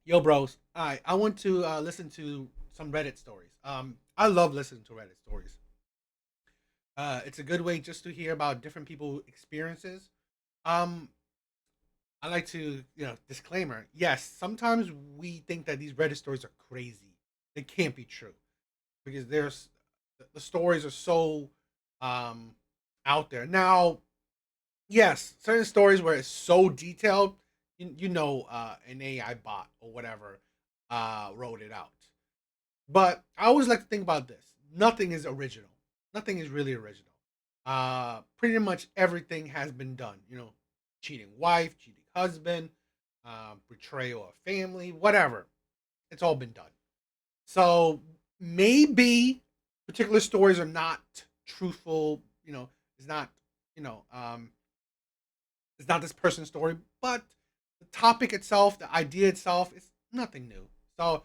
Yo, bros. I want to listen to some Reddit stories. I love listening to Reddit stories. It's a good way just to hear about different people' experiences. Um, I like to, disclaimer. Yes, sometimes we think that these Reddit stories are crazy. They can't be true because the stories are so um out there. Now, yes, certain stories where it's so detailed, an AI bot or whatever wrote it out. But I always like to think about this. Nothing is original. Nothing is really original. Pretty much everything has been done. Cheating wife, cheating husband, betrayal of family, whatever. It's all been done. So maybe particular stories are not truthful. It's not. You know, um, it's not this person's story, but the topic itself, the idea itself, is nothing new. So,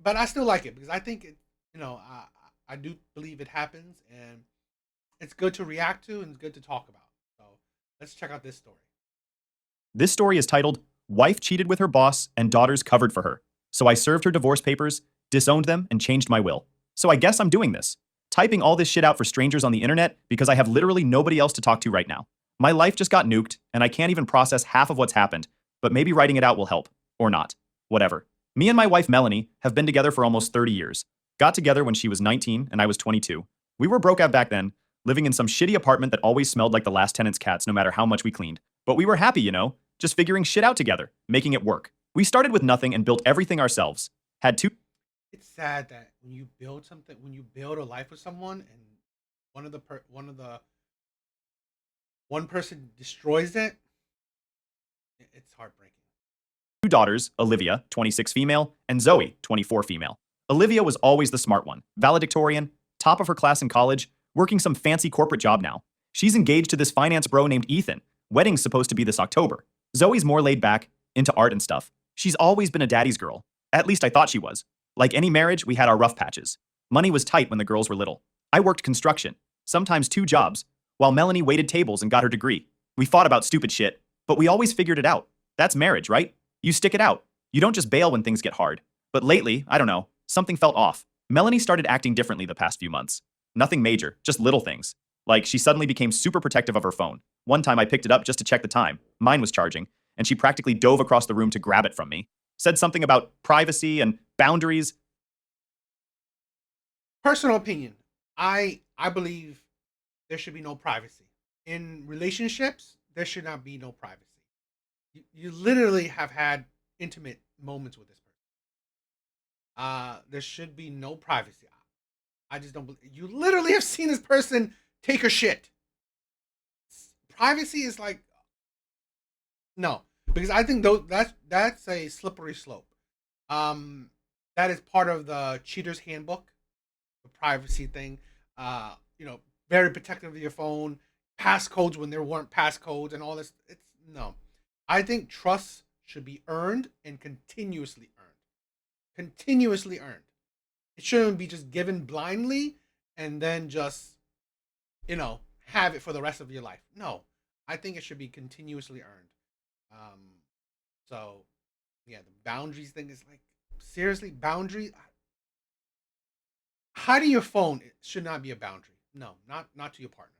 but I still like it because I think it. I do believe it happens, and it's good to react to and it's good to talk about. So let's check out this story. This story is titled, Wife Cheated with Her Boss and Daughters Covered for Her. So I served her divorce papers, disowned them, and changed my will. So I guess I'm doing this. Typing all this shit out for strangers on the internet because I have literally nobody else to talk to right now. My life just got nuked, and I can't even process half of what's happened, but maybe writing it out will help. Or not. Whatever. Me and my wife Melanie have been together for almost 30 years. Got together when she was 19 and I was 22. We were broke out back then, living in some shitty apartment that always smelled like the last tenant's cats no matter how much we cleaned. But we were happy, just figuring shit out together, making it work. We started with nothing and built everything ourselves. Had two. It's sad that when you build a life with someone, and one person destroys it, it's heartbreaking. Two daughters, Olivia, 26 female, and Zoe, 24 female. Olivia was always the smart one, valedictorian, top of her class in college, working some fancy corporate job now. She's engaged to this finance bro named Ethan. Wedding's supposed to be this October. Zoe's more laid back, into art and stuff. She's always been a daddy's girl. At least I thought she was. Like any marriage, we had our rough patches. Money was tight when the girls were little. I worked construction, sometimes two jobs, while Melanie waited tables and got her degree. We fought about stupid shit, but we always figured it out. That's marriage, right? You stick it out. You don't just bail when things get hard. But lately, I don't know, something felt off. Melanie started acting differently the past few months. Nothing major, just little things. Like she suddenly became super protective of her phone. One time I picked it up just to check the time. Mine was charging, and she practically dove across the room to grab it from me. Said something about privacy and boundaries. Personal opinion. I believe there should be no privacy in relationships. There should not be no privacy. You literally have had intimate moments with this person. There should be no privacy. I just don't believe you literally have seen this person take a shit. Privacy is like no, because I think that's a slippery slope. Um, that is part of the cheater's handbook, the privacy thing. Very protective of your phone, passcodes when there weren't passcodes, and all this. It's no. I think trust should be earned and continuously earned. Continuously earned. It shouldn't be just given blindly and then just, have it for the rest of your life. No, I think it should be continuously earned. Um, so, yeah, the boundaries thing is like, seriously, boundaries? Hiding your phone should not be a boundary. No, not to your partner.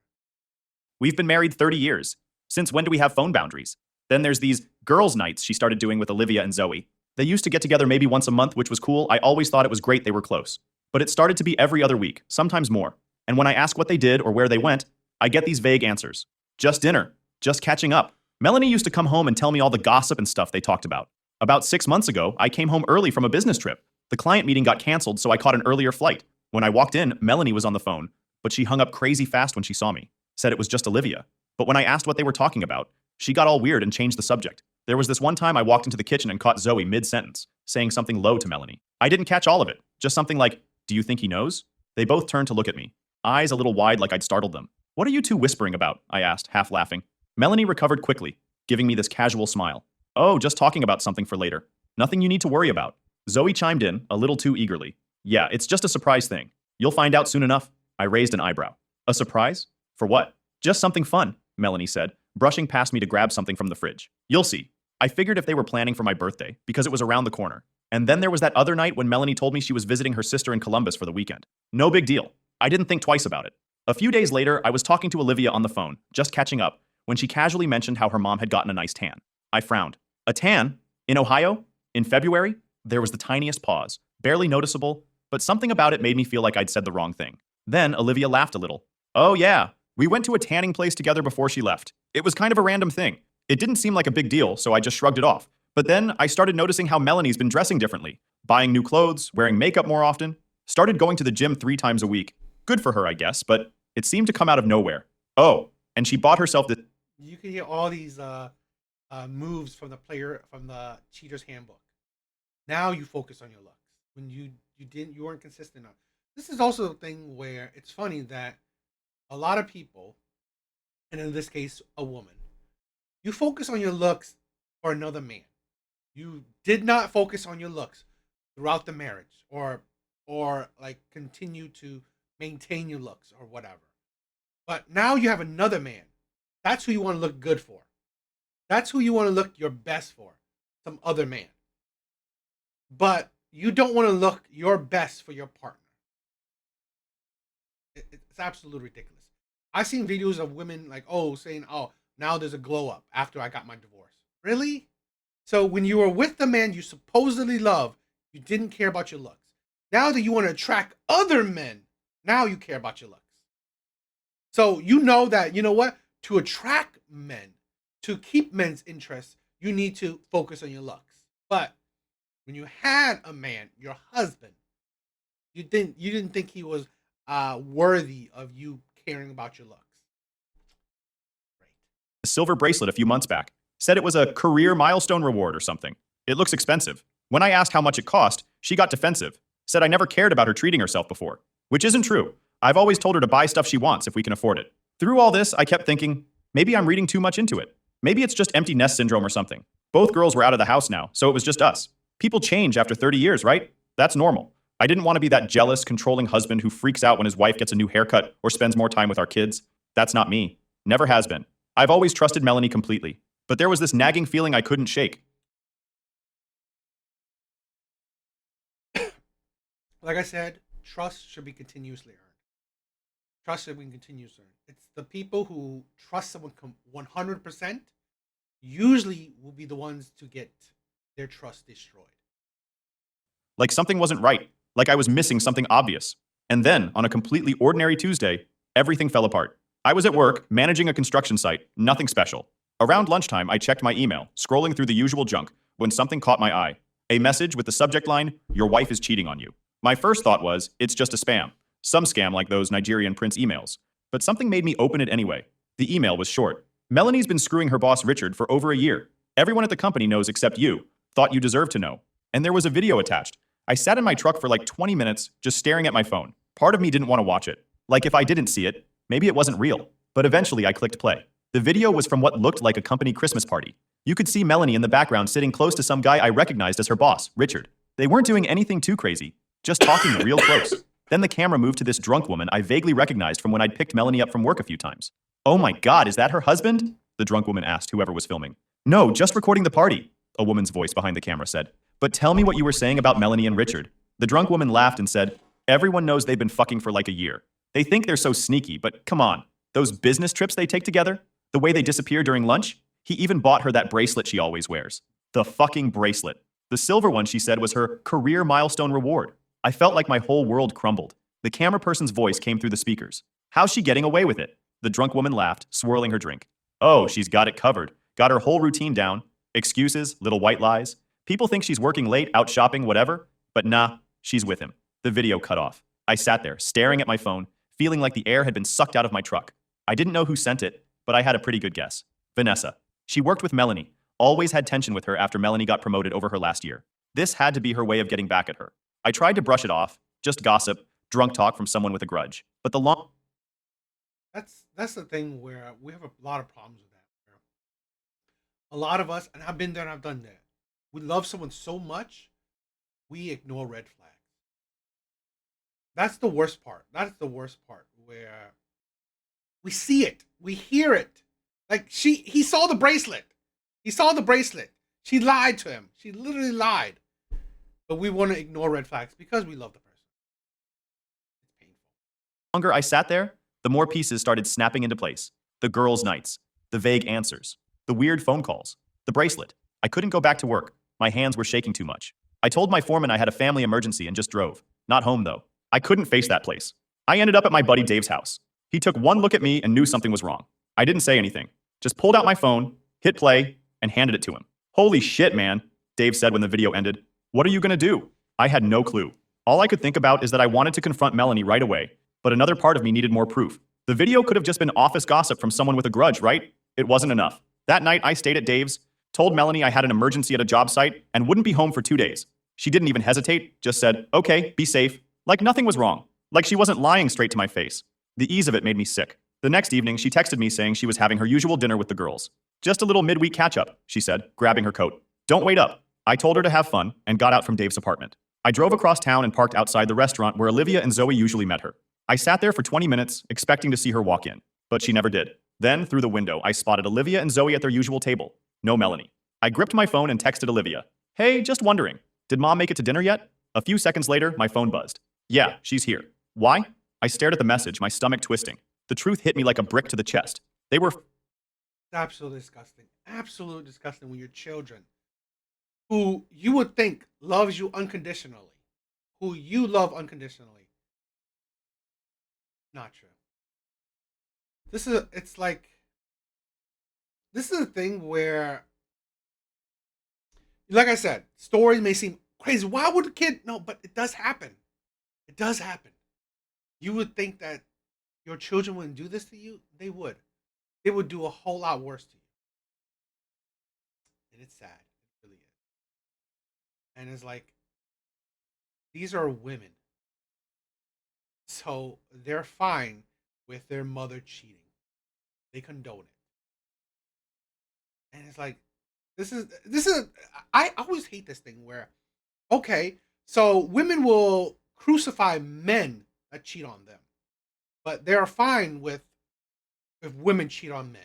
We've been married 30 years. Since when do we have phone boundaries? Then there's these girls' nights she started doing with Olivia and Zoe. They used to get together maybe once a month, which was cool. I always thought it was great they were close. But it started to be every other week, sometimes more. And when I ask what they did or where they went, I get these vague answers. Just dinner. Just catching up. Melanie used to come home and tell me all the gossip and stuff they talked about. About 6 months ago, I came home early from a business trip. The client meeting got canceled, so I caught an earlier flight. When I walked in, Melanie was on the phone, but she hung up crazy fast when she saw me. Said it was just Olivia. But when I asked what they were talking about, she got all weird and changed the subject. There was this one time I walked into the kitchen and caught Zoe mid-sentence, saying something low to Melanie. I didn't catch all of it, just something like, "Do you think he knows?" They both turned to look at me, eyes a little wide like I'd startled them. "What are you two whispering about?" I asked, half laughing. Melanie recovered quickly, giving me this casual smile. "Oh, just talking about something for later. Nothing you need to worry about." Zoe chimed in, a little too eagerly. "Yeah, it's just a surprise thing. You'll find out soon enough." I raised an eyebrow. "A surprise? For what?" "Just something fun," Melanie said, brushing past me to grab something from the fridge. "You'll see." I figured if they were planning for my birthday, because it was around the corner. And then there was that other night when Melanie told me she was visiting her sister in Columbus for the weekend. No big deal. I didn't think twice about it. A few days later, I was talking to Olivia on the phone, just catching up, when she casually mentioned how her mom had gotten a nice tan. I frowned. A tan? In Ohio? In February? There was the tiniest pause, barely noticeable, but something about it made me feel like I'd said the wrong thing. Then Olivia laughed a little. Oh yeah, we went to a tanning place together before she left. It was kind of a random thing. It didn't seem like a big deal, so I just shrugged it off. But then I started noticing how Melanie's been dressing differently, buying new clothes, wearing makeup more often, started going to the gym 3 times a week. Good for her, I guess, but it seemed to come out of nowhere. Oh, and she bought herself the... You can hear all these moves from the cheater's handbook. Now you focus on your looks when you weren't consistent enough. This is also a thing where it's funny that a lot of people, and in this case a woman, you focus on your looks for another man. You did not focus on your looks throughout the marriage, or like continue to maintain your looks or whatever. But now you have another man. That's who you want to look good for. That's who you want to look your best for. Some other man. But you don't want to look your best for your partner. It's absolutely ridiculous. I've seen videos of women like, saying, now there's a glow up after I got my divorce. Really? So when you were with the man you supposedly love, you didn't care about your looks. Now that you want to attract other men, now you care about your looks. So you know that, you know what? To attract men, to keep men's interest, you need to focus on your looks. But when you had a man, your husband, you didn't think he was worthy of you caring about your looks. Great. silver bracelet a few months back. Said it was a career milestone reward or something. It looks expensive. When I asked how much it cost, she got defensive. Said I never cared about her treating herself before. Which isn't true. I've always told her to buy stuff she wants if we can afford it. Through all this, I kept thinking, maybe I'm reading too much into it. Maybe it's just empty nest syndrome or something. Both girls were out of the house now, so it was just us. People change after 30 years, right? That's normal. I didn't want to be that jealous, controlling husband who freaks out when his wife gets a new haircut or spends more time with our kids. That's not me. Never has been. I've always trusted Melanie completely. But there was this nagging feeling I couldn't shake. Like I said, trust should be continuously earned. Trust should be continuously earned. It's the people who trust someone 100% usually will be the ones to get their trust destroyed. Like something wasn't right. Like I was missing something obvious. And then, on a completely ordinary Tuesday, everything fell apart. I was at work, managing a construction site, nothing special. Around lunchtime, I checked my email, scrolling through the usual junk, when something caught my eye. A message with the subject line, "Your wife is cheating on you." My first thought was, it's just a spam. Some scam like those Nigerian prince emails. But something made me open it anyway. The email was short. Melanie's been screwing her boss Richard for over a year. Everyone at the company knows except you. Thought you deserved to know. And there was a video attached. I sat in my truck for like 20 minutes, just staring at my phone. Part of me didn't want to watch it. Like if I didn't see it, maybe it wasn't real. But eventually I clicked play. The video was from what looked like a company Christmas party. You could see Melanie in the background sitting close to some guy I recognized as her boss, Richard. They weren't doing anything too crazy, just talking real close. Then the camera moved to this drunk woman I vaguely recognized from when I'd picked Melanie up from work a few times. "Oh my God, is that her husband?" the drunk woman asked whoever was filming. "No, just recording the party," a woman's voice behind the camera said. "But tell me what you were saying about Melanie and Richard." The drunk woman laughed and said, "Everyone knows they've been fucking for like a year. They think they're so sneaky, but come on. Those business trips they take together? The way they disappear during lunch? He even bought her that bracelet she always wears. The fucking bracelet. The silver one, she said, was her career milestone reward. I felt like my whole world crumbled. The camera person's voice came through the speakers. "How's she getting away with it?" The drunk woman laughed, swirling her drink. "Oh, she's got it covered. Got her whole routine down. Excuses, little white lies. People think she's working late, out shopping, whatever. But nah, she's with him." The video cut off. I sat there, staring at my phone, feeling like the air had been sucked out of my truck. I didn't know who sent it, but I had a pretty good guess. Vanessa. She worked with Melanie. Always had tension with her after Melanie got promoted over her last year. This had to be her way of getting back at her. I tried to brush it off, just gossip, drunk talk from someone with a grudge. But the long... That's the thing where we have a lot of problems with that. A lot of us, and I've been there and I've done that. We love someone so much, we ignore red flags. That's the worst part. That's the worst part where we see it, we hear it. Like he saw the bracelet. He saw the bracelet. She lied to him. She literally lied. But we want to ignore red flags because we love the person. It's painful. The longer I sat there, the more pieces started snapping into place. The girls' nights, the vague answers, the weird phone calls, the bracelet. I couldn't go back to work. My hands were shaking too much. I told my foreman I had a family emergency and just drove. Not home, though. I couldn't face that place. I ended up at my buddy Dave's house. He took one look at me and knew something was wrong. I didn't say anything. Just pulled out my phone, hit play, and handed it to him. Holy shit, man, Dave said when the video ended. What are you gonna do? I had no clue. All I could think about is that I wanted to confront Melanie right away, but another part of me needed more proof. The video could have just been office gossip from someone with a grudge, right? It wasn't enough. That night, I stayed at Dave's, told Melanie I had an emergency at a job site, and wouldn't be home for 2 days. She didn't even hesitate, just said, okay, be safe. Like nothing was wrong. Like she wasn't lying straight to my face. The ease of it made me sick. The next evening, she texted me saying she was having her usual dinner with the girls. Just a little midweek catch-up, she said, grabbing her coat. Don't wait up. I told her to have fun and got out from Dave's apartment. I drove across town and parked outside the restaurant where Olivia and Zoe usually met her. I sat there for 20 minutes, expecting to see her walk in, but she never did. Then, through the window, I spotted Olivia and Zoe at their usual table. No Melanie. I gripped my phone and texted Olivia. Hey, just wondering, did Mom make it to dinner yet? A few seconds later, my phone buzzed. Yeah, she's here. Why? I stared at the message, my stomach twisting. The truth hit me like a brick to the chest. They were Absolutely disgusting. Absolutely disgusting when your children, who you would think loves you unconditionally, who you love unconditionally, not true. This is a thing where, like I said, stories may seem crazy. Why would a kid? No, but it does happen. It does happen. You would think that your children wouldn't do this to you. They would. They would do a whole lot worse to you. And it's sad. It really is. And it's like, these are women. So they're fine with their mother cheating. They condone it. And it's like, this is I always hate this thing where, okay, so women will crucify men that cheat on them, but they're fine with if women cheat on men.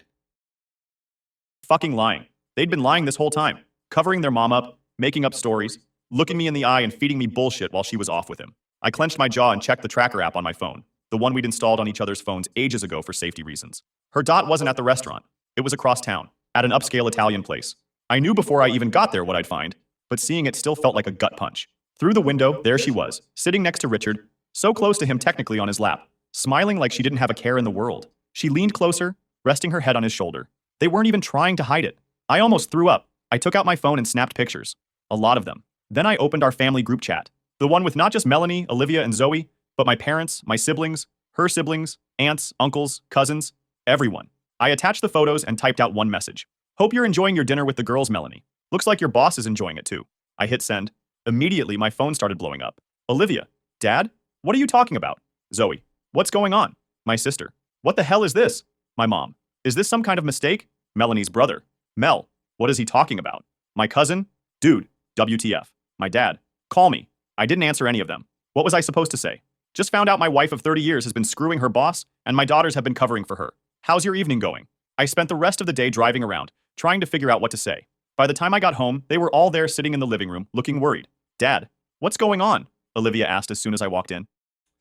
fucking lying. They'd been lying this whole time, covering their mom up, making up stories, looking me in the eye and feeding me bullshit while she was off with him. I clenched my jaw and checked the tracker app on my phone, the one we'd installed on each other's phones ages ago for safety reasons. Her dot wasn't at the restaurant. It was across town, at an upscale Italian place. I knew before I even got there what I'd find, but seeing it still felt like a gut punch. Through the window, there she was, sitting next to Richard, so close to him technically on his lap, smiling like she didn't have a care in the world. She leaned closer, resting her head on his shoulder. They weren't even trying to hide it. I almost threw up. I took out my phone and snapped pictures. A lot of them. Then I opened our family group chat. The one with not just Melanie, Olivia, and Zoe, but my parents, my siblings, her siblings, aunts, uncles, cousins, everyone. I attached the photos and typed out one message. Hope you're enjoying your dinner with the girls, Melanie. Looks like your boss is enjoying it too. I hit send. Immediately, my phone started blowing up. Olivia, Dad? What are you talking about? Zoe, what's going on? My sister, what the hell is this? My mom, is this some kind of mistake? Melanie's brother, Mel, what is he talking about? My cousin, dude, WTF. My dad, call me. I didn't answer any of them. What was I supposed to say? Just found out my wife of 30 years has been screwing her boss, and my daughters have been covering for her. How's your evening going? I spent the rest of the day driving around, trying to figure out what to say. By the time I got home, they were all there sitting in the living room, looking worried. Dad, what's going on? Olivia asked as soon as I walked in.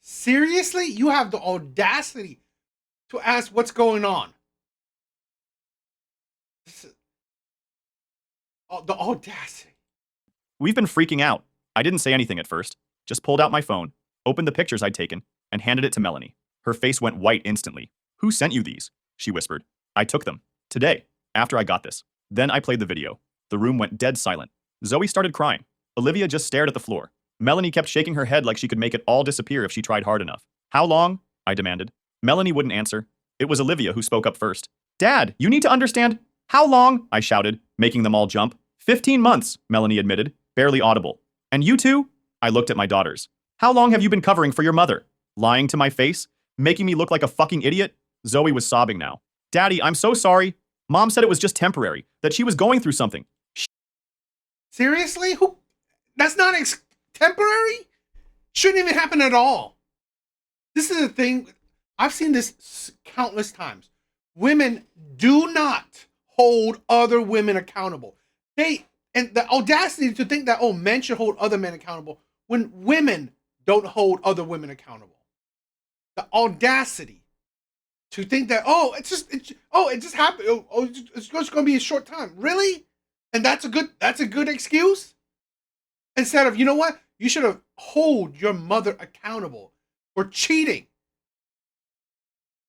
Seriously? You have the audacity to ask what's going on. The audacity. We've been freaking out. I didn't say anything at first, just pulled out my phone, opened the pictures I'd taken, and handed it to Melanie. Her face went white instantly. Who sent you these? She whispered. I took them. Today, after I got this. Then I played the video. The room went dead silent. Zoe started crying. Olivia just stared at the floor. Melanie kept shaking her head like she could make it all disappear if she tried hard enough. How long? I demanded. Melanie wouldn't answer. It was Olivia who spoke up first. Dad, you need to understand. How long? I shouted, making them all jump. 15 months, Melanie admitted, barely audible. And you too? I looked at my daughters. How long have you been covering for your mother? Lying to my face? Making me look like a fucking idiot? Zoe was sobbing now. Daddy, I'm so sorry. Mom said it was just temporary, that she was going through something. Seriously? Who? That's not temporary? Shouldn't even happen at all. This is a thing. I've seen this countless times. Women do not hold other women accountable. And the audacity to think that, oh, men should hold other men accountable when women don't hold other women accountable. The audacity to think that, oh, it just happened. It's just going to be a short time. Really? And that's a good excuse? Instead of, you know what? You should have hold your mother accountable for cheating.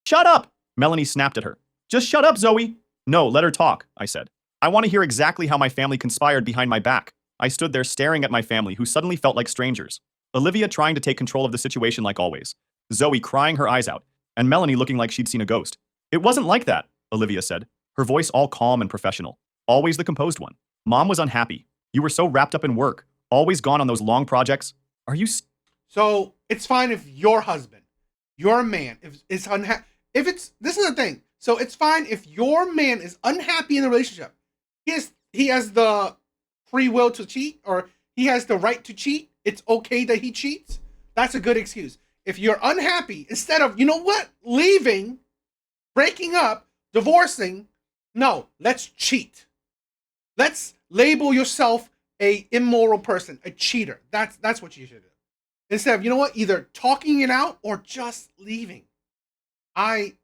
Shut up! Melanie snapped at her. Just shut up, Zoe! No, let her talk, I said. I want to hear exactly how my family conspired behind my back. I stood there staring at my family, who suddenly felt like strangers. Olivia trying to take control of the situation like always. Zoe crying her eyes out, and Melanie looking like she'd seen a ghost. It wasn't like that, Olivia said, her voice all calm and professional. Always the composed one. Mom was unhappy. You were so wrapped up in work, always gone on those long projects. Are you... So it's fine if your husband, your man, is unhappy. If it's, this is the thing. So it's fine if your man is unhappy in the relationship. He has the free will to cheat, or he has the right to cheat. It's okay that he cheats. That's a good excuse. If you're unhappy, instead of, you know what, leaving, breaking up, divorcing, no, let's cheat. Let's label yourself a immoral person, a cheater. That's what you should do. Instead of, you know what, either talking it out or just leaving. It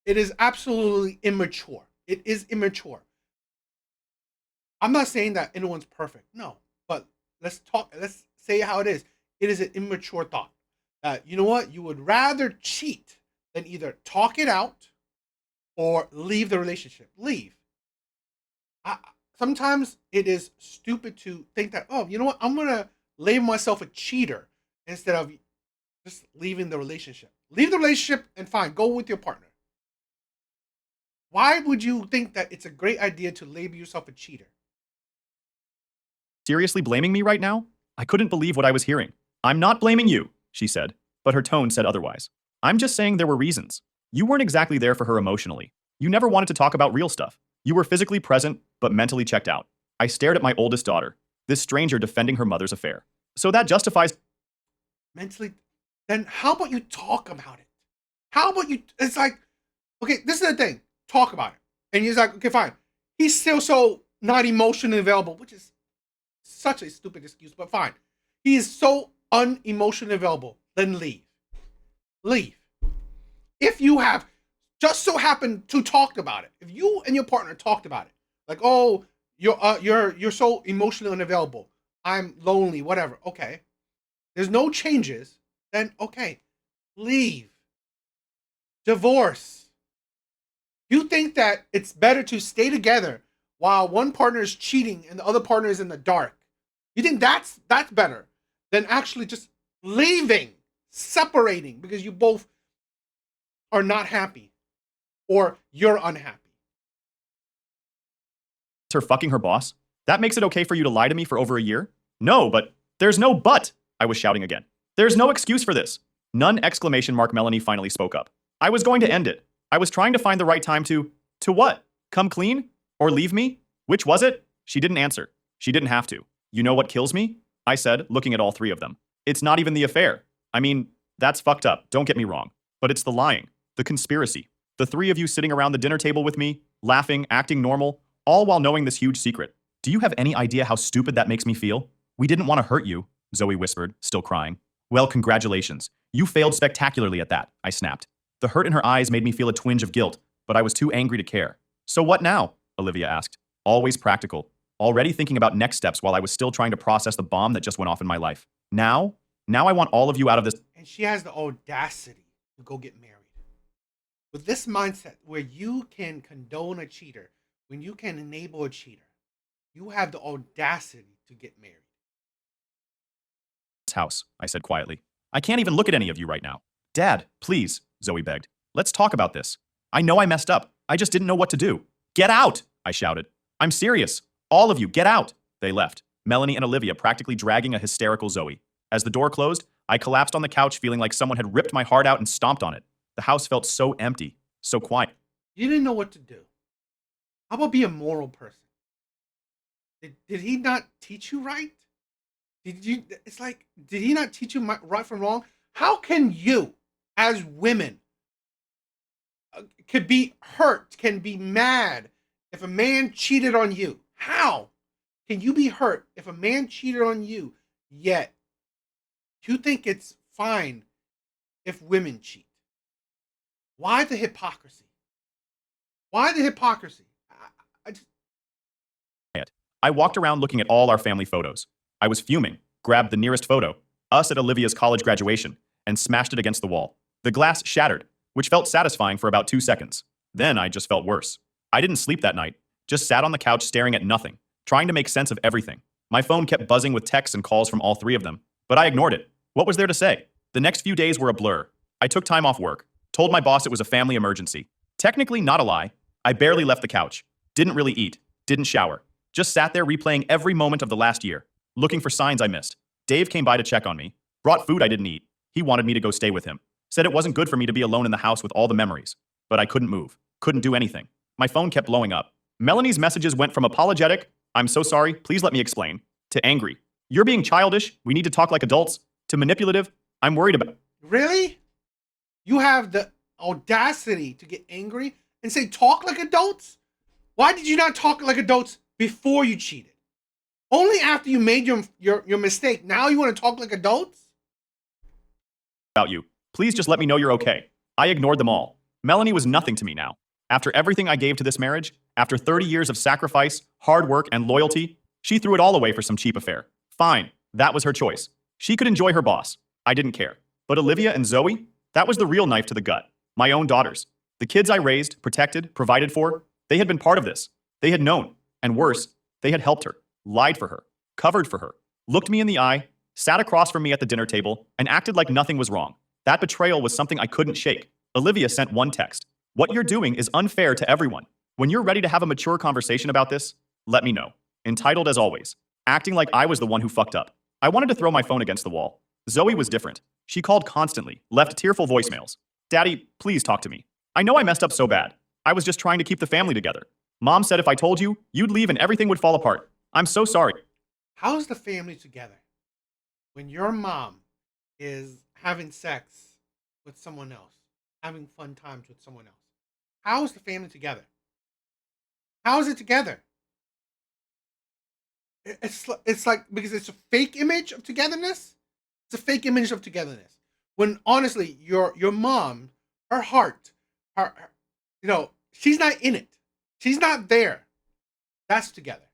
is absolutely immature. It is immature. I'm not saying that anyone's perfect. No, but let's say how it is. It is an immature thought. You know what? You would rather cheat than either talk it out or leave the relationship. Leave. Sometimes it is stupid to think that, oh, you know what? I'm going to label myself a cheater instead of just leaving the relationship. Leave the relationship and fine, go with your partner. Why would you think that it's a great idea to label yourself a cheater? Seriously blaming me right now? I couldn't believe what I was hearing. I'm not blaming you, she said, but her tone said otherwise. I'm just saying there were reasons. You weren't exactly there for her emotionally. You never wanted to talk about real stuff. You were physically present, but mentally checked out. I stared at my oldest daughter, this stranger defending her mother's affair. So that justifies... Mentally? Then how about you talk about it? How about you, it's like, okay, this is the thing. Talk about it. And he's like, okay, fine. He's still so not emotionally available, which is such a stupid excuse, but fine. He is so unemotionally available. Then leave. Leave. If you have just so happened to talk about it, if you and your partner talked about it, like, oh, you're so emotionally unavailable, I'm lonely, whatever. Okay. There's no changes, then okay. Leave. Divorce. You think that it's better to stay together while one partner is cheating and the other partner is in the dark? You think that's better than actually just leaving, separating because you both are not happy or you're unhappy? Her fucking her boss? That makes it okay for you to lie to me for over a year? No, but there's no but, I was shouting again. There's no excuse for this. None! Exclamation mark. Melanie finally spoke up. I was going to end it. I was trying to find the right time to what? Come clean? Or leave me? Which was it? She didn't answer. She didn't have to. You know what kills me? I said, looking at all three of them. It's not even the affair. I mean, that's fucked up, don't get me wrong. But it's the lying, the conspiracy. The three of you sitting around the dinner table with me, laughing, acting normal, all while knowing this huge secret. Do you have any idea how stupid that makes me feel? We didn't want to hurt you, Zoe whispered, still crying. Well, congratulations. You failed spectacularly at that, I snapped. The hurt in her eyes made me feel a twinge of guilt, but I was too angry to care. So what now? Olivia asked. Always practical. Already thinking about next steps while I was still trying to process the bomb that just went off in my life. Now I want all of you out of this. And she has the audacity to go get married. With this mindset where you can condone a cheater, when you can enable a cheater, you have the audacity to get married. House, I said quietly. I can't even look at any of you right now. Dad, please, Zoe begged. Let's talk about this. I know I messed up. I just didn't know what to do. Get out, I shouted. I'm serious. All of you, get out. They left, Melanie and Olivia practically dragging a hysterical Zoe. As the door closed, I collapsed on the couch feeling like someone had ripped my heart out and stomped on it. The house felt so empty, so quiet. You didn't know what to do. How about be a moral person? Did he not teach you right? Did he not teach you right from wrong? How can you, as women, could be hurt, can be mad if a man cheated on you? How? Can you be hurt if a man cheated on you, yet you think it's fine if women cheat? Why the hypocrisy? Why the hypocrisy? I just, I walked around looking at all our family photos. I was fuming, grabbed the nearest photo, us at Olivia's college graduation, and smashed it against the wall. The glass shattered, which felt satisfying for about 2 seconds. Then I just felt worse. I didn't sleep that night, just sat on the couch staring at nothing, trying to make sense of everything. My phone kept buzzing with texts and calls from all three of them, but I ignored it. What was there to say? The next few days were a blur. I took time off work, told my boss it was a family emergency. Technically not a lie. I barely left the couch, didn't really eat, didn't shower, just sat there replaying every moment of the last year, looking for signs I missed. Dave came by to check on me, brought food I didn't eat. He wanted me to go stay with him. Said it wasn't good for me to be alone in the house with all the memories. But I couldn't move, couldn't do anything. My phone kept blowing up. Melanie's messages went from apologetic, "I'm so sorry, please let me explain," to angry, "You're being childish, we need to talk like adults," to manipulative, "I'm worried about." really? You have the audacity to get angry and say talk like adults? Why did you not talk like adults before you cheated? Only after you made your mistake. Now you want to talk like adults? About you. Please just let me know you're okay. I ignored them all. Melanie was nothing to me now. After everything I gave to this marriage, after 30 years of sacrifice, hard work, and loyalty, she threw it all away for some cheap affair. Fine, that was her choice. She could enjoy her boss. I didn't care. But Olivia and Zoe? That was the real knife to the gut. My own daughters. The kids I raised, protected, provided for, they had been part of this. They had known. And worse, they had helped her, lied for her, covered for her, looked me in the eye, sat across from me at the dinner table, and acted like nothing was wrong. That betrayal was something I couldn't shake. Olivia sent one text. "What you're doing is unfair to everyone. When you're ready to have a mature conversation about this, let me know." Entitled as always. Acting like I was the one who fucked up. I wanted to throw my phone against the wall. Zoe was different. She called constantly, left tearful voicemails. "Daddy, please talk to me. I know I messed up so bad. I was just trying to keep the family together. Mom said if I told you, you'd leave and everything would fall apart. I'm so sorry." How's the family together when your mom is having sex with someone else, having fun times with someone else? How is the family together? How is it together? It's like because it's a fake image of togetherness. It's a fake image of togetherness. When honestly, your mom, her heart, her she's not in it. She's not there. That's together.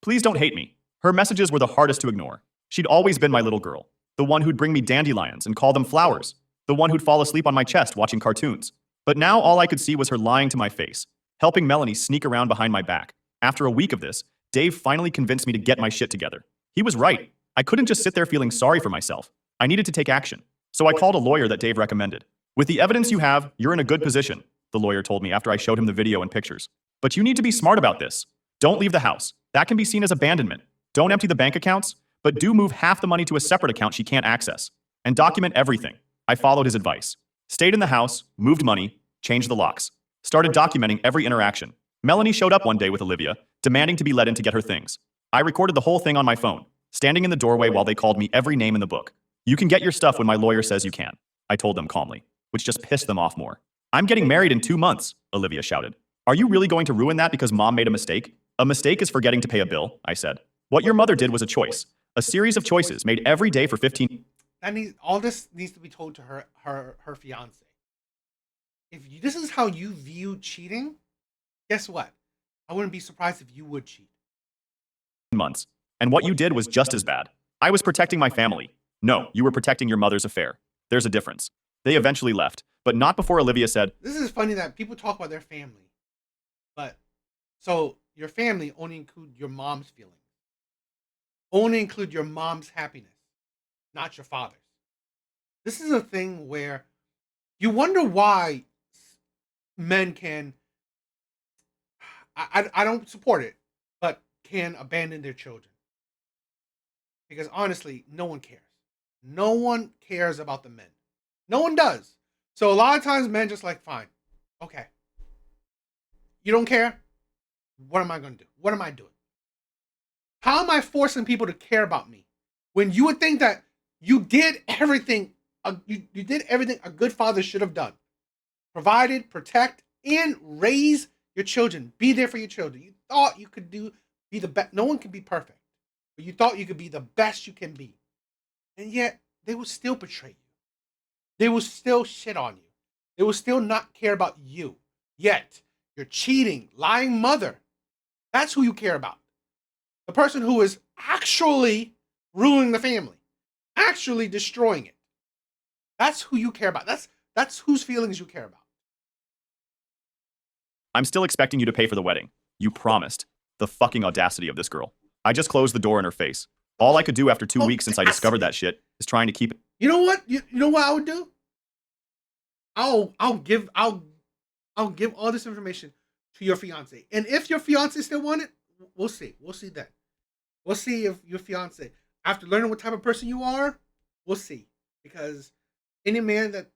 Please don't hate me. Her messages were the hardest to ignore. She'd always been my little girl. The one who'd bring me dandelions and call them flowers. The one who'd fall asleep on my chest watching cartoons. But now all I could see was her lying to my face, helping Melanie sneak around behind my back. After a week of this, Dave finally convinced me to get my shit together. He was right. I couldn't just sit there feeling sorry for myself. I needed to take action. So I called a lawyer that Dave recommended. "With the evidence you have, you're in a good position," the lawyer told me after I showed him the video and pictures. "But you need to be smart about this. Don't leave the house. That can be seen as abandonment. Don't empty the bank accounts, but do move half the money to a separate account she can't access. And document everything." I followed his advice. Stayed in the house, moved money, changed the locks. Started documenting every interaction. Melanie showed up one day with Olivia, demanding to be let in to get her things. I recorded the whole thing on my phone, standing in the doorway while they called me every name in the book. "You can get your stuff when my lawyer says you can," I told them calmly, which just pissed them off more. "I'm getting married in 2 months," Olivia shouted. "Are you really going to ruin that because mom made a mistake?" "A mistake is forgetting to pay a bill," I said. "What your mother did was a choice. A series of choices made every day for 15. All this needs to be told to her fiance. If this is how you view cheating, guess what? I wouldn't be surprised if you would cheat. Months. And what you did was just as bad. I was protecting my family. No, you were protecting your mother's affair. There's a difference." They eventually left, but not before Olivia said, This is funny that people talk about their family, but so your family only include your mom's feelings, only include your mom's happiness, not your father's. This is a thing where you wonder why men can. I don't support it, but can abandon their children because honestly, no one cares. No one cares about the men. No one does. So a lot of times men just like, fine, okay. You don't care? What am I going to do? What am I doing? How am I forcing people to care about me when you would think that you did everything you did everything a good father should have done? Provided, protect, and raise your children. Be there for your children. You thought you could be the best. No one can be perfect, but you thought you could be the best you can be, and yet they will still betray you. They will still shit on you. They will still not care about you. Yet your cheating, lying mother. That's who you care about. The person who is actually ruining the family, actually destroying it. That's who you care about. That's whose feelings you care about. I'm still expecting you to pay for the wedding. You promised. The fucking audacity of this girl. I just closed the door in her face. All I could do after 2 weeks since I discovered that shit is trying to keep it. You know what? You know what I would do? I'll give all this information to your fiance. And if your fiance still want it, we'll see. We'll see that. We'll see if your fiance, after learning what type of person you are, we'll see. Because any man that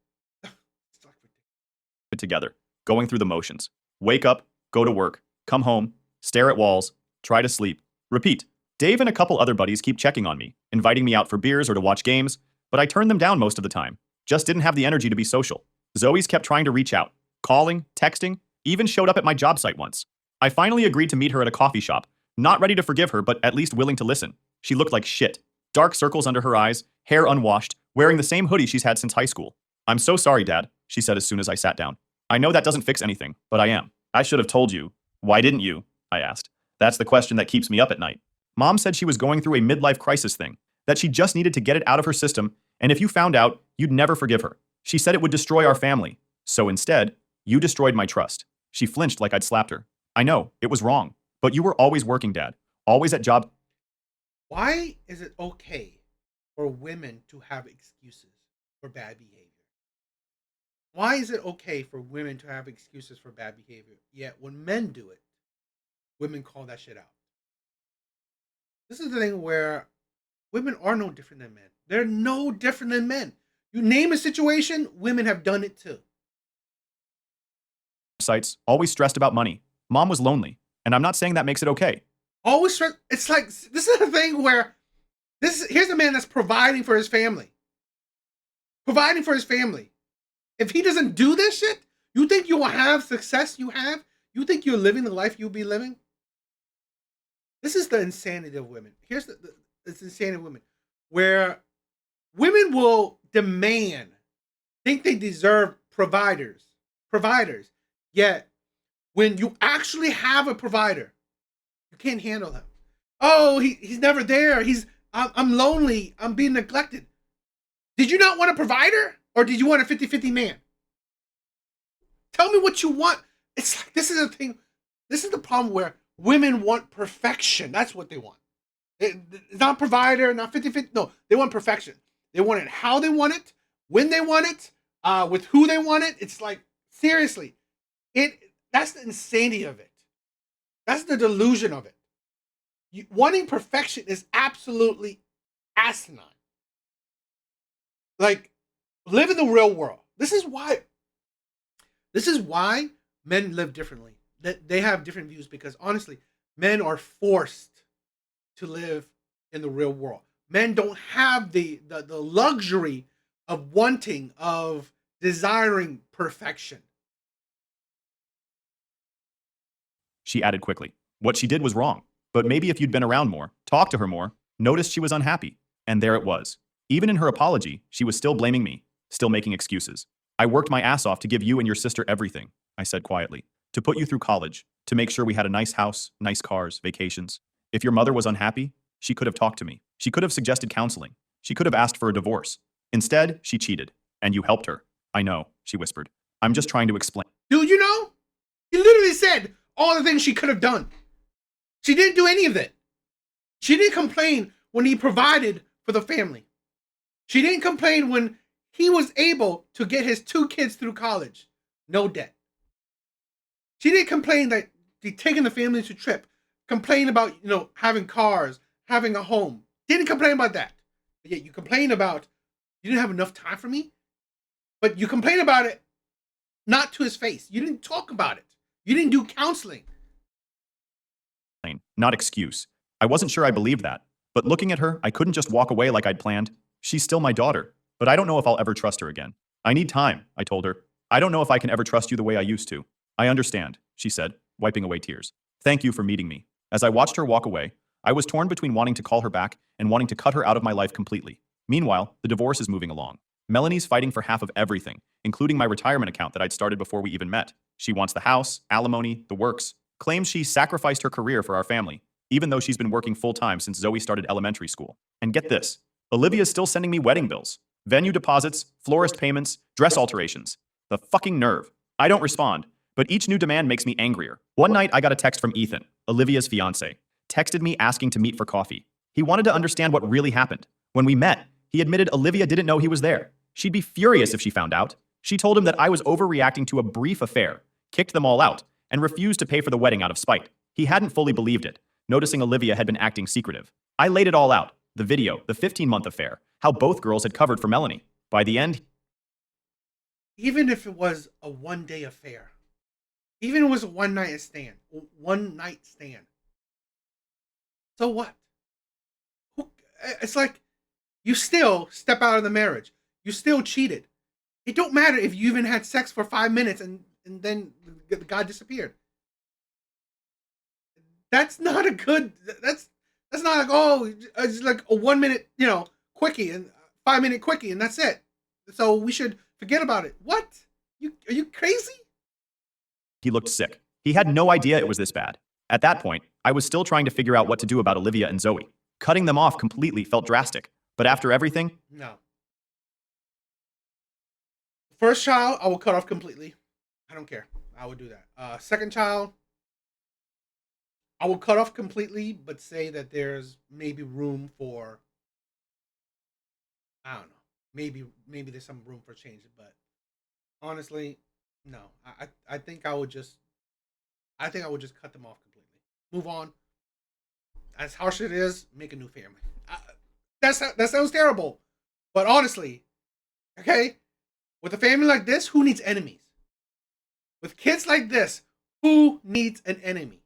It together, going through the motions. Wake up, go to work, come home, stare at walls, try to sleep, repeat. Dave and a couple other buddies keep checking on me, inviting me out for beers or to watch games, but I turn them down most of the time. Just didn't have the energy to be social. Zoe's kept trying to reach out, calling, texting, even showed up at my job site once. I finally agreed to meet her at a coffee shop, not ready to forgive her, but at least willing to listen. She looked like shit. Dark circles under her eyes, hair unwashed, wearing the same hoodie she's had since high school. I'm so sorry, Dad, she said as soon as I sat down. I know that doesn't fix anything, but I am. I should have told you. Why didn't you? I asked. That's the question that keeps me up at night. Mom said she was going through a midlife crisis thing, that she just needed to get it out of her system, and if you found out, you'd never forgive her. She said it would destroy our family. So instead, you destroyed my trust. She flinched like I'd slapped her. I know, it was wrong. But you were always working, Dad. Always at job. Why is it okay for women to have excuses for bad behavior? Why is it okay for women to have excuses for bad behavior? Yet when men do it, women call that shit out. This is the thing where women are no different than men. They're no different than men. You name a situation, women have done it too. Sites, always stressed about money. Mom was lonely, and I'm not saying that makes it okay. Always stress. It's like this is the thing where here's a man that's providing for his family. Providing for his family. If he doesn't do this shit, you think you will have success you have? You think you're living the life you'll be living? This is the insanity of women. Here's it's insanity of women. Where women will demand, think they deserve providers. Yet, when you actually have a provider, you can't handle him. Oh, he's never there. I'm lonely. I'm being neglected. Did you not want a provider? Or did you want a 50-50 man? Tell me what you want. It's like, this is the thing. This is the problem where women want perfection. That's what they want. It's not provider, not 50-50. No, they want perfection. They want it how they want it, when they want it, with who they want it. It's like, seriously, that's the insanity of it. That's the delusion of it. Wanting perfection is absolutely asinine. Like, live in the real world. This is why men live differently. That they have different views because honestly, men are forced to live in the real world. Men don't have the luxury of wanting, of desiring perfection. She added quickly. What she did was wrong. But maybe if you'd been around more, talked to her more, noticed she was unhappy. And there it was. Even in her apology, she was still blaming me, still making excuses. I worked my ass off to give you and your sister everything, I said quietly. To put you through college, to make sure we had a nice house, nice cars, vacations. If your mother was unhappy, she could have talked to me. She could have suggested counseling. She could have asked for a divorce. Instead, she cheated. And you helped her. I know, she whispered. I'm just trying to explain. Dude, you know? He literally said all the things she could have done. She didn't do any of that. She didn't complain when he provided for the family. She didn't complain when he was able to get his 2 kids through college. No debt. She didn't complain that he taking the family to trip. Complain about, having cars, having a home. Didn't complain about that. But yet you complain about, you didn't have enough time for me? But you complain about it not to his face. You didn't talk about it. You didn't do counseling. Not excuse. I wasn't sure I believed that. But looking at her, I couldn't just walk away like I'd planned. She's still my daughter. But I don't know if I'll ever trust her again. I need time, I told her. I don't know if I can ever trust you the way I used to. I understand, she said, wiping away tears. Thank you for meeting me. As I watched her walk away, I was torn between wanting to call her back and wanting to cut her out of my life completely. Meanwhile, the divorce is moving along. Melanie's fighting for half of everything, including my retirement account that I'd started before we even met. She wants the house, alimony, the works, claims she sacrificed her career for our family, even though she's been working full-time since Zoe started elementary school. And get this, Olivia's still sending me wedding bills, venue deposits, florist payments, dress alterations. The fucking nerve. I don't respond, but each new demand makes me angrier. One night, I got a text from Ethan, Olivia's fiance, texted me asking to meet for coffee. He wanted to understand what really happened. When we met, he admitted Olivia didn't know he was there. She'd be furious if she found out. She told him that I was overreacting to a brief affair, kicked them all out, and refused to pay for the wedding out of spite. He hadn't fully believed it, noticing Olivia had been acting secretive. I laid it all out, the video, the 15-month affair, how both girls had covered for Melanie. By the end, Even if it was a one-day affair, even if it was a one night stand. So what? It's like you still step out of the marriage. You still cheated. It don't matter if you even had sex for 5 minutes and then the guy disappeared. That's not a good. That's not like, oh, it's like a 1 minute, quickie and 5 minute quickie and that's it. So we should forget about it. What? Are you crazy? he looked sick. He had no idea it was this bad. At that point, I was still trying to figure out what to do about Olivia and Zoe. Cutting them off completely felt drastic. But after everything, No. First child, I will cut off completely. I don't care. I would do that. Second child, I will cut off completely, but say that there's maybe room for, I don't know. Maybe there's some room for change, but honestly, no. I think I would just cut them off completely. Move on. As harsh as it is, make a new family. That sounds terrible, but honestly, okay, with a family like this, who needs enemies? With kids like this, who needs an enemy?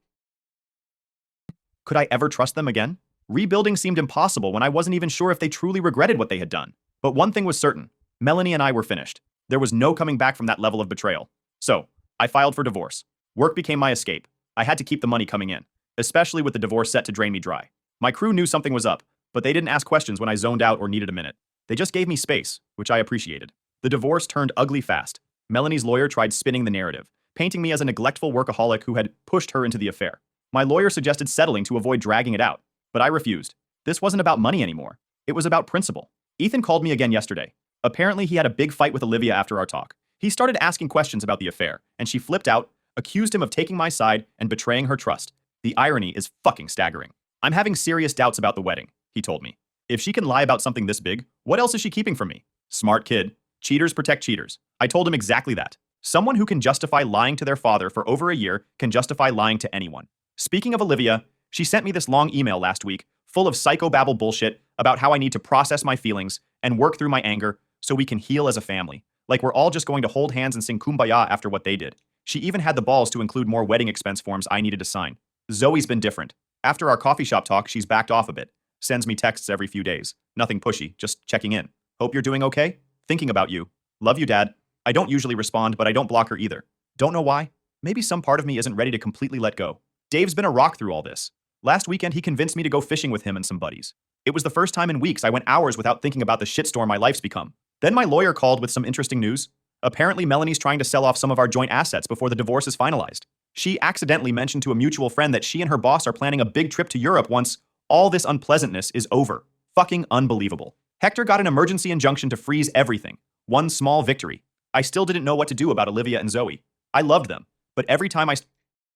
could I ever trust them again? Rebuilding seemed impossible when I wasn't even sure if they truly regretted what they had done. But one thing was certain, Melanie and I were finished. There was no coming back from that level of betrayal. So, I filed for divorce. Work became my escape. I had to keep the money coming in, especially with the divorce set to drain me dry. My crew knew something was up, but they didn't ask questions when I zoned out or needed a minute. They just gave me space, which I appreciated. The divorce turned ugly fast. Melanie's lawyer tried spinning the narrative, painting me as a neglectful workaholic who had pushed her into the affair. My lawyer suggested settling to avoid dragging it out, but I refused. This wasn't about money anymore. It was about principle. Ethan called me again yesterday. Apparently, he had a big fight with Olivia after our talk. He started asking questions about the affair, and she flipped out, accused him of taking my side and betraying her trust. The irony is fucking staggering. I'm having serious doubts about the wedding, he told me. If she can lie about something this big, what else is she keeping from me? Smart kid. Cheaters protect cheaters. I told him exactly that. Someone who can justify lying to their father for over a year can justify lying to anyone. Speaking of Olivia, she sent me this long email last week, full of psychobabble bullshit about how I need to process my feelings and work through my anger so we can heal as a family. Like we're all just going to hold hands and sing Kumbaya after what they did. She even had the balls to include more wedding expense forms I needed to sign. Zoe's been different. After our coffee shop talk, she's backed off a bit. Sends me texts every few days. Nothing pushy, just checking in. Hope you're doing okay? Thinking about you. Love you, Dad. I don't usually respond, but I don't block her either. Don't know why. Maybe some part of me isn't ready to completely let go. Dave's been a rock through all this. Last weekend, he convinced me to go fishing with him and some buddies. It was the first time in weeks I went hours without thinking about the shitstorm my life's become. Then my lawyer called with some interesting news. Apparently, Melanie's trying to sell off some of our joint assets before the divorce is finalized. She accidentally mentioned to a mutual friend that she and her boss are planning a big trip to Europe once all this unpleasantness is over. Fucking unbelievable. Hector got an emergency injunction to freeze everything. One small victory. I still didn't know what to do about Olivia and Zoe. I loved them, but every time It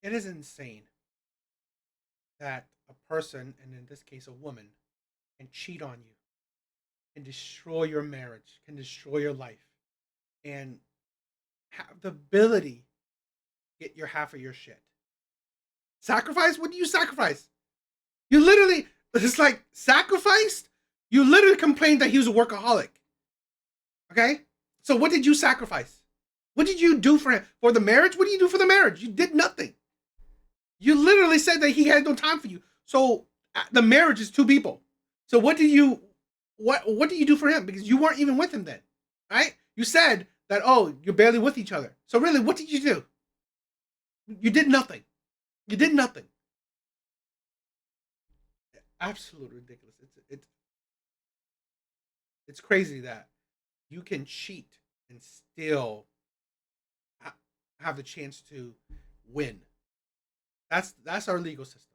is insane that a person, and in this case a woman, can cheat on you, can destroy your marriage, can destroy your life, and have the ability to get your half of your shit. Sacrifice? What do you sacrifice? You literally, it's like sacrificed? You literally complained that he was a workaholic. Okay? So what did you sacrifice? What did you do for him? For the marriage? What did you do for the marriage? You did nothing. You literally said that he had no time for you. So the marriage is two people. So what did you do for him? Because you weren't even with him then, right? You said that, oh, you're barely with each other. So really, what did you do? You did nothing. You did nothing. absolutely ridiculous. It's crazy that you can cheat and still have the chance to win. That's our legal system.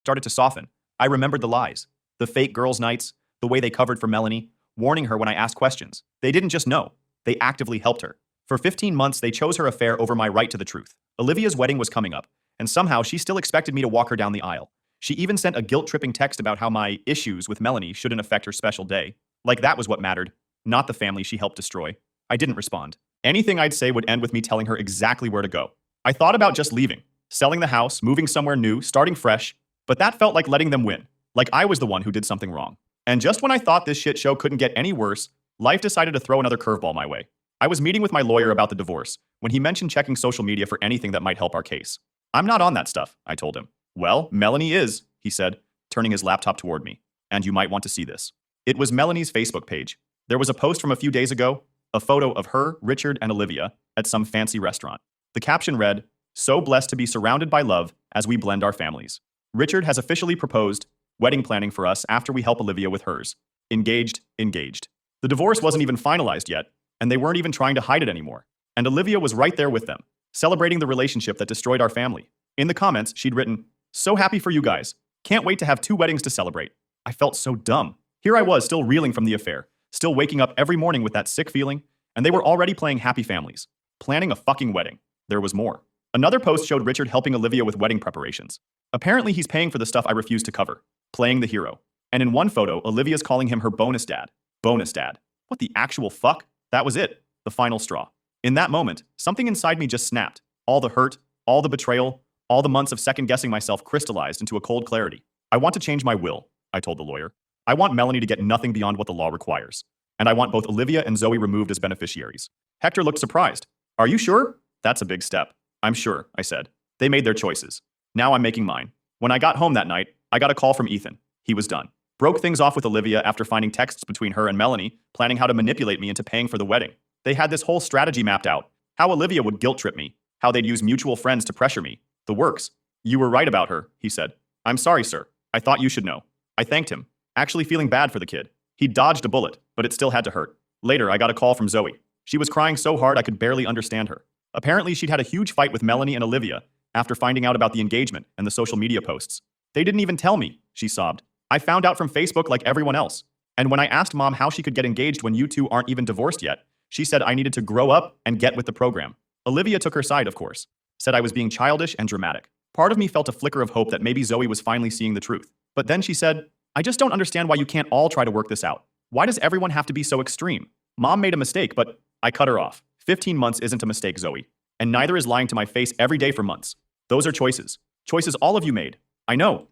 Started to soften. I remembered the lies, the fake girls' nights, the way they covered for Melanie, warning her when I asked questions. They didn't just know, they actively helped her. For 15 months, they chose her affair over my right to the truth. Olivia's wedding was coming up, and somehow she still expected me to walk her down the aisle. She even sent a guilt-tripping text about how my issues with Melanie shouldn't affect her special day. Like that was what mattered, not the family she helped destroy. I didn't respond. Anything I'd say would end with me telling her exactly where to go. I thought about just leaving, selling the house, moving somewhere new, starting fresh, but that felt like letting them win, like I was the one who did something wrong. And just when I thought this shit show couldn't get any worse, life decided to throw another curveball my way. I was meeting with my lawyer about the divorce when he mentioned checking social media for anything that might help our case. I'm not on that stuff, I told him. Well, Melanie is, he said, turning his laptop toward me. And you might want to see this. It was Melanie's Facebook page. There was a post from a few days ago, a photo of her, Richard, and Olivia at some fancy restaurant. The caption read, "So blessed to be surrounded by love as we blend our families. Richard has officially proposed wedding planning for us after we help Olivia with hers. Engaged, engaged." The divorce wasn't even finalized yet, and they weren't even trying to hide it anymore. And Olivia was right there with them, celebrating the relationship that destroyed our family. In the comments, she'd written, "So happy for you guys. Can't wait to have 2 weddings to celebrate." I felt so dumb. Here I was, still reeling from the affair, still waking up every morning with that sick feeling, and they were already playing happy families, planning a fucking wedding. There was more. Another post showed Richard helping Olivia with wedding preparations. Apparently, he's paying for the stuff I refused to cover, playing the hero. And in one photo, Olivia's calling him her bonus dad. Bonus dad. What the actual fuck? That was it. The final straw. In that moment, something inside me just snapped. All the hurt, all the betrayal, all the months of second-guessing myself crystallized into a cold clarity. I want to change my will, I told the lawyer. I want Melanie to get nothing beyond what the law requires. And I want both Olivia and Zoe removed as beneficiaries. Hector looked surprised. Are you sure? That's a big step. I'm sure, I said. They made their choices. Now I'm making mine. When I got home that night, I got a call from Ethan. He was done. Broke things off with Olivia after finding texts between her and Melanie, planning how to manipulate me into paying for the wedding. They had this whole strategy mapped out. How Olivia would guilt trip me. How they'd use mutual friends to pressure me. The works. You were right about her, he said. I'm sorry, sir. I thought you should know. I thanked him, actually feeling bad for the kid. He dodged a bullet, but it still had to hurt. Later, I got a call from Zoe. She was crying so hard I could barely understand her. Apparently, she'd had a huge fight with Melanie and Olivia after finding out about the engagement and the social media posts. They didn't even tell me, she sobbed. I found out from Facebook like everyone else. And when I asked Mom how she could get engaged when you two aren't even divorced yet, she said I needed to grow up and get with the program. Olivia took her side, of course. Said I was being childish and dramatic. Part of me felt a flicker of hope that maybe Zoe was finally seeing the truth. But then she said, I just don't understand why you can't all try to work this out. Why does everyone have to be so extreme? Mom made a mistake, but I cut her off. 15 months isn't a mistake, Zoe. And neither is lying to my face every day for months. Those are choices. Choices all of you made. I know,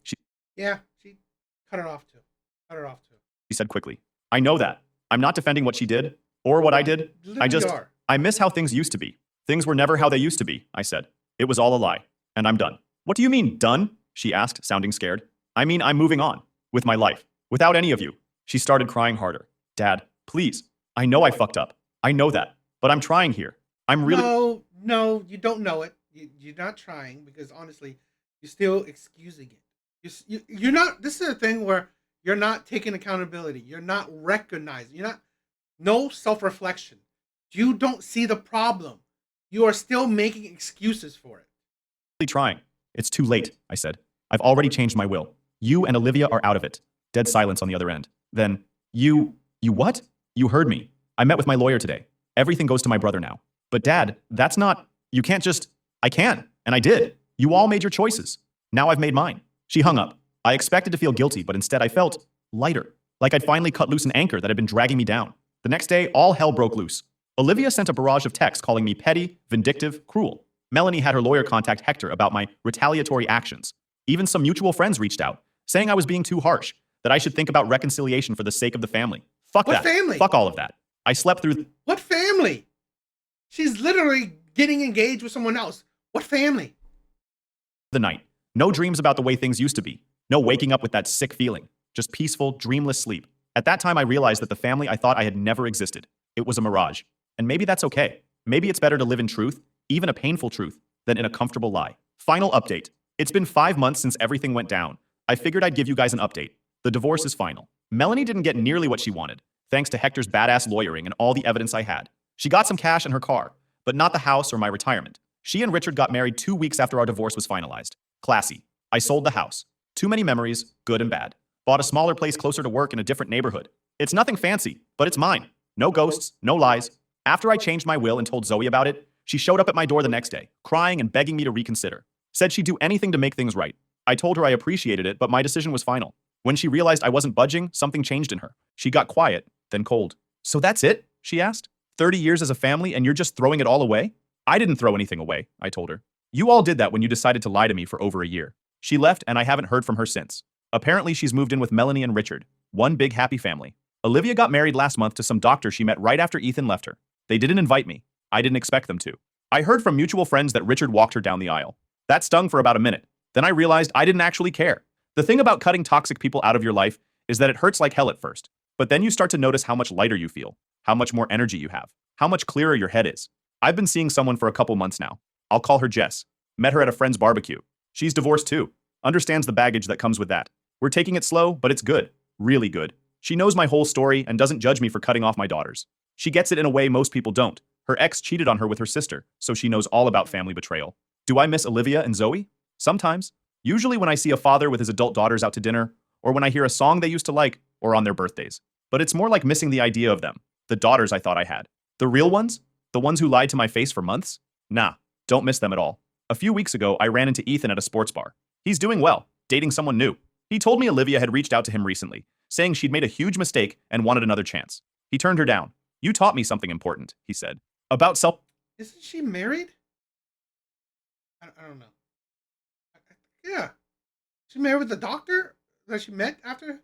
Yeah, she cut it off too. Cut it off too. she said quickly. I know that. I'm not defending what she did or what I did. Literally are. I miss how things used to be. Things were never how they used to be, I said. It was all a lie. And I'm done. What do you mean, done? She asked, sounding scared. I mean, I'm moving on. With my life. Without any of you. She started crying harder. Dad, please. I know I fucked up. I know that. But I'm trying here. I'm really... No, you don't know it. You're not trying because honestly, you're still excusing it. You're not. This is a thing where you're not taking accountability. You're not recognizing. You're not. No self-reflection. You don't see the problem. You are still making excuses for it. trying. It's too late, I said. I've already changed my will. You and Olivia are out of it. Dead silence on the other end. Then, you what? You heard me. I met with my lawyer today. Everything goes to my brother now. But Dad, that's not, you can't just, I can, and I did. You all made your choices. Now I've made mine. She hung up. I expected to feel guilty, but instead I felt lighter. Like I'd finally cut loose an anchor that had been dragging me down. The next day, all hell broke loose. Olivia sent a barrage of texts calling me petty, vindictive, cruel. Melanie had her lawyer contact Hector about my retaliatory actions. Even some mutual friends reached out, saying I was being too harsh, that I should think about reconciliation for the sake of the family. Fuck What that. family? Fuck all of that. I slept through... What family? She's literally getting engaged with someone else. What family? the night. No dreams about the way things used to be. No waking up with that sick feeling. Just peaceful, dreamless sleep. At that time, I realized that the family I thought I had never existed. It was a mirage. And maybe that's okay. Maybe it's better to live in truth, even a painful truth, than in a comfortable lie. Final update. It's been 5 months since everything went down. I figured I'd give you guys an update. The divorce is final. Melanie didn't get nearly what she wanted, thanks to Hector's badass lawyering and all the evidence I had. She got some cash and her car, but not the house or my retirement. She and Richard got married 2 weeks after our divorce was finalized. Classy. I sold the house. Too many memories, good and bad. Bought a smaller place closer to work in a different neighborhood. It's nothing fancy, but it's mine. No ghosts, no lies. After I changed my will and told Zoe about it, she showed up at my door the next day, crying and begging me to reconsider. Said she'd do anything to make things right. I told her I appreciated it, but my decision was final. When she realized I wasn't budging, something changed in her. She got quiet, then cold. So that's it? She asked. 30 years as a family and you're just throwing it all away? I didn't throw anything away, I told her. You all did that when you decided to lie to me for over a year. She left and I haven't heard from her since. Apparently she's moved in with Melanie and Richard. One big happy family. Olivia got married last month to some doctor she met right after Ethan left her. They didn't invite me. I didn't expect them to. I heard from mutual friends that Richard walked her down the aisle. That stung for about a minute. Then I realized I didn't actually care. The thing about cutting toxic people out of your life is that it hurts like hell at first. But then you start to notice how much lighter you feel, how much more energy you have, how much clearer your head is. I've been seeing someone for a couple months now. I'll call her Jess. Met her at a friend's barbecue. She's divorced too. Understands the baggage that comes with that. We're taking it slow, but it's good. Really good. She knows my whole story and doesn't judge me for cutting off my daughters. She gets it in a way most people don't. Her ex cheated on her with her sister, so she knows all about family betrayal. Do I miss Olivia and Zoe? Sometimes. Usually when I see a father with his adult daughters out to dinner, or when I hear a song they used to like, or on their birthdays. But it's more like missing the idea of them, the daughters I thought I had. The real ones? The ones who lied to my face for months? Nah, don't miss them at all. A few weeks ago, I ran into Ethan at a sports bar. He's doing well, dating someone new. He told me Olivia had reached out to him recently, saying she'd made a huge mistake and wanted another chance. He turned her down. You taught me something important, he said. About Isn't she married? I don't know. Yeah. She married with the doctor that she met after?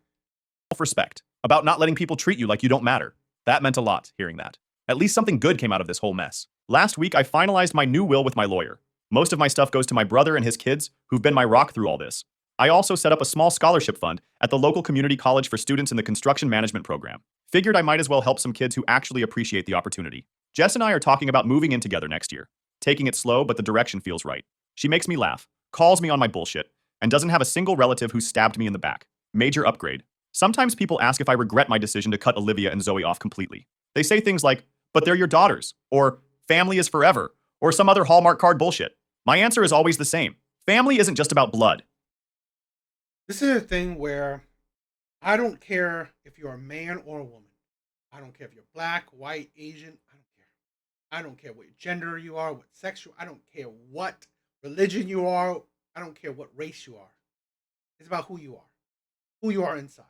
self-respect, about not letting people treat you like you don't matter. That meant a lot, hearing that. At least something good came out of this whole mess. Last week, I finalized my new will with my lawyer. Most of my stuff goes to my brother and his kids, who've been my rock through all this. I also set up a small scholarship fund at the local community college for students in the construction management program. Figured I might as well help some kids who actually appreciate the opportunity. Jess and I are talking about moving in together next year. Taking it slow, but the direction feels right. She makes me laugh, calls me on my bullshit, and doesn't have a single relative who stabbed me in the back. Major upgrade. Sometimes people ask if I regret my decision to cut Olivia and Zoe off completely. They say things like, but they're your daughters, or family is forever, or some other Hallmark card bullshit. My answer is always the same. Family isn't just about blood. This is a thing where I don't care if you're a man or a woman. I don't care if you're black, white, Asian. I don't care. I don't care what gender you are, what sex you are. I don't care what religion you are. I don't care what race you are. It's about who you are inside,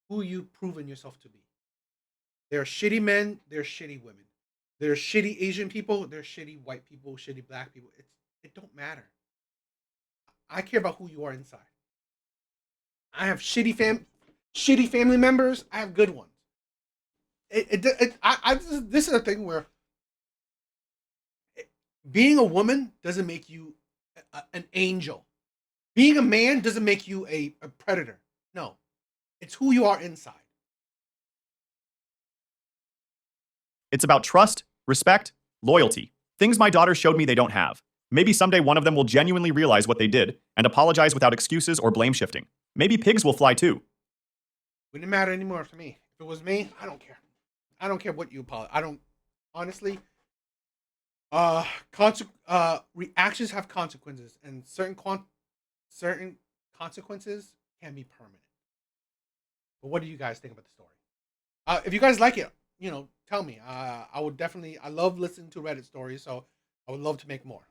who you've proven yourself to be. There are shitty men, there's shitty women. There's shitty Asian people, there's shitty white people, shitty black people. It don't matter. I care about who you are inside. I have shitty family members. I have good ones. This is a thing where being a woman doesn't make you an angel. Being a man doesn't make you a predator. No, it's who you are inside. It's about trust, respect, loyalty. Things my daughters showed me they don't have. Maybe someday one of them will genuinely realize what they did and apologize without excuses or blame shifting. Maybe pigs will fly too. Wouldn't matter anymore to me. If it was me, I don't care. I don't care what you apologize. I don't honestly. Reactions have consequences, and certain consequences can be permanent. But what do you guys think about the story? If you guys like it, tell me. I would definitely. I love listening to Reddit stories, so I would love to make more.